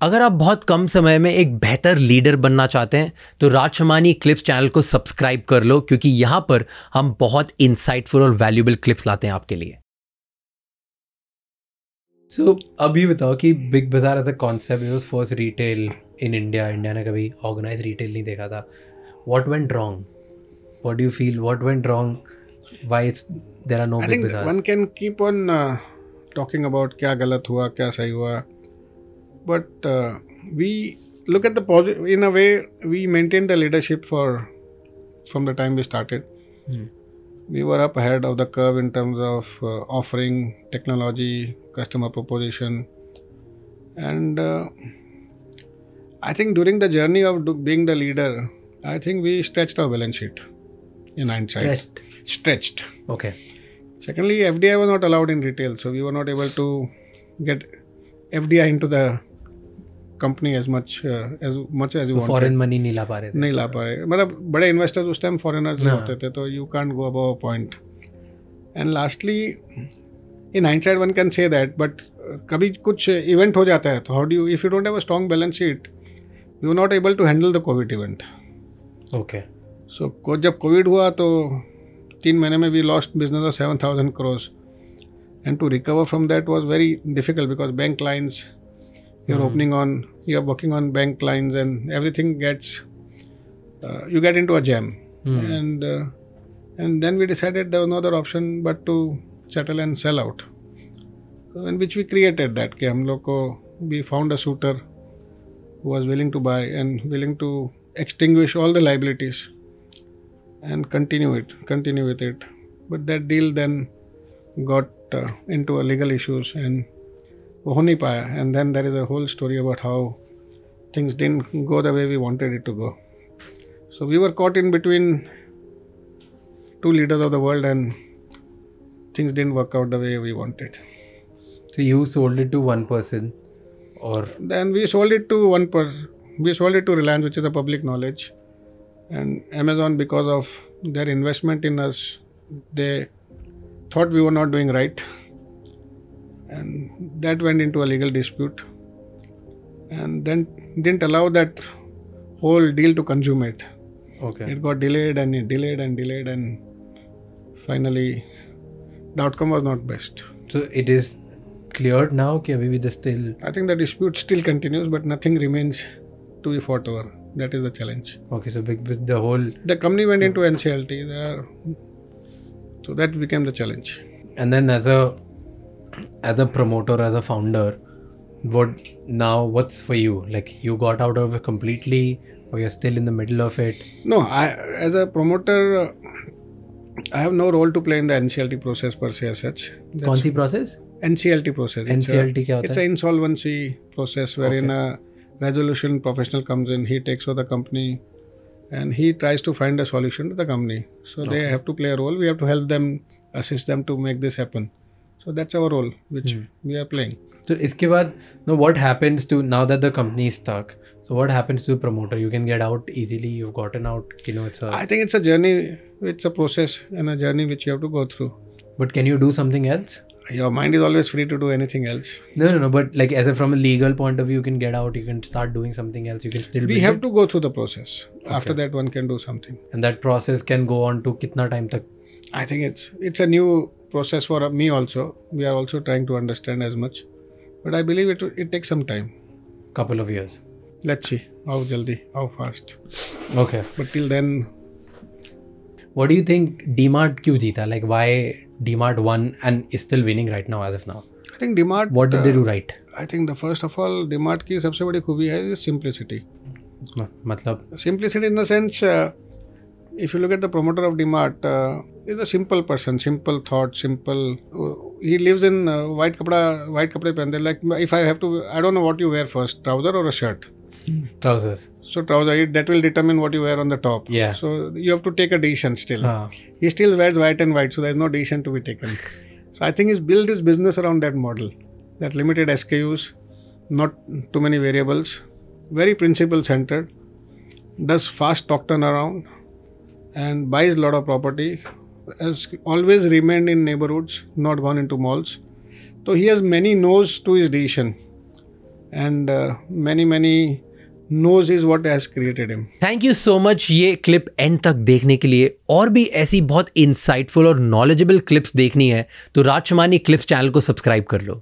अगर आप बहुत कम समय में एक बेहतर लीडर बनना चाहते हैं तो राज शमानी क्लिप्स चैनल को सब्सक्राइब कर लो, क्योंकि यहाँ पर हम बहुत इंसाइटफुल और वैल्यूएबल क्लिप्स लाते हैं आपके लिए। सो अभी बताओ कि Big Bazaar as a concept was first retail in India. India ने कभी ऑर्गेनाइज रिटेल नहीं देखा था। What went wrong? What do you feel what went wrong? Why there are no Big Bazaars? One can keep on talking about क्या गलत हुआ, क्या सही हुआ, but we look at the positive. In a way, we maintained the leadership from the time we started. We were up ahead of the curve in terms of offering technology, customer proposition, and I think during the journey of being the leader, I think we stretched our balance sheet in hindsight. Stretched. Okay. Secondly, FDI was not allowed in retail, so we were not able to get FDI into the company as much as we wanted. Foreign money नहीं ला पा रहे थे। नहीं ला पा रहे, मतलब बड़े investors उस टाइम फॉरेनर्स होते थे, तो you can't go above a point. And lastly in hindsight one can say that, but कभी कुछ इवेंट हो जाता है तो how do you, if you don't have a strong balance sheet, you are not able to handle the COVID event. Okay. So जब COVID हुआ तो 3 महीने में we lost business of 7,000 crores, and to recover from that was very difficult because bank lines, you're working on bank lines, and everything gets, you get into a jam. And then we decided there was no other option but to settle and sell out. So in which we created that, कि हम लोग को, we found a suitor who was willing to buy and willing to extinguish all the liabilities and continue with it. But that deal then got into a legal issues and वो हो नहीं पाया, and then there is a whole story about how things didn't go the way we wanted it to go. So we were caught in between two leaders of the world and things didn't work out the way we wanted. So you sold it to one person, or then we sold it to one person. We sold it to Reliance, which is a public knowledge, and Amazon, because of their investment in us, they thought we were not doing right, and that went into a legal dispute, and then didn't allow that whole deal to consummate. Okay. It got delayed and delayed, and finally the outcome was not best. So it is cleared now कि अभी भी still, I think the dispute still continues, but nothing remains to be fought over. That is the challenge. Okay, so the company went into NCLT. So that became the challenge. And then as a promoter, as a founder, what's for you? Like, you got out of it completely, or you're still in the middle of it? No, as a promoter, I have no role to play in the NCLT process per se as such. कौन सी process? NCLT process. NCLT क्या होता है? It's an insolvency process wherein a resolution professional comes in, he takes over the company, and he tries to find a solution to the company. So they have to play a role. We have to help them, assist them to make this happen. So that's our role, which we are playing. So इसके बाद, what happens to, now that the company is stuck, so what happens to the promoter? You can get out easily. You've gotten out. I think it's a journey. It's a process and a journey which you have to go through. But can you do something else? Your mind is always free to do anything else. No. But like, from a legal point of view, you can get out. You can start doing something else. You can still. We have to go through the process. Okay. After that, one can do something. And that process can go on to कितना time तक? I think it's a new process for me also. We are also trying to understand as much, but I believe it takes some time. Couple of years. Let's see how jaldi, how fast. Okay. But till then, what do you think DMart क्यों जीता? Like, why DMart won and is still winning right now as of now? I think DMart. What did they do right? I think the first of all, DMart की सबसे बड़ी खूबी है simplicity. मतलब? Simplicity in the sense, if you look at the promoter of DMart, is a simple person, simple thought, simple. He lives in white kapde पहनते. Like, if I have to, I don't know what you wear first, trouser or a shirt. Trousers. So trouser, that will determine what you wear on the top. Yeah. So you have to take a decision still. He still wears white and white, so there is no decision to be taken. So I think he's built his business around that model, that limited SKUs, not too many variables, very principle centered, does fast stock turnaround, and buys a lot of property, has always remained in neighborhoods, not gone into malls. So he has many no's to his decision. and many knows is what has created him. Thank you so much ये clip and तक देखने के लिए। और भी ऐसी बहुत insightful और नॉलेजेबल क्लिप्स देखनी है तो राज शमानी क्लिप्स चैनल को सब्सक्राइब कर लो।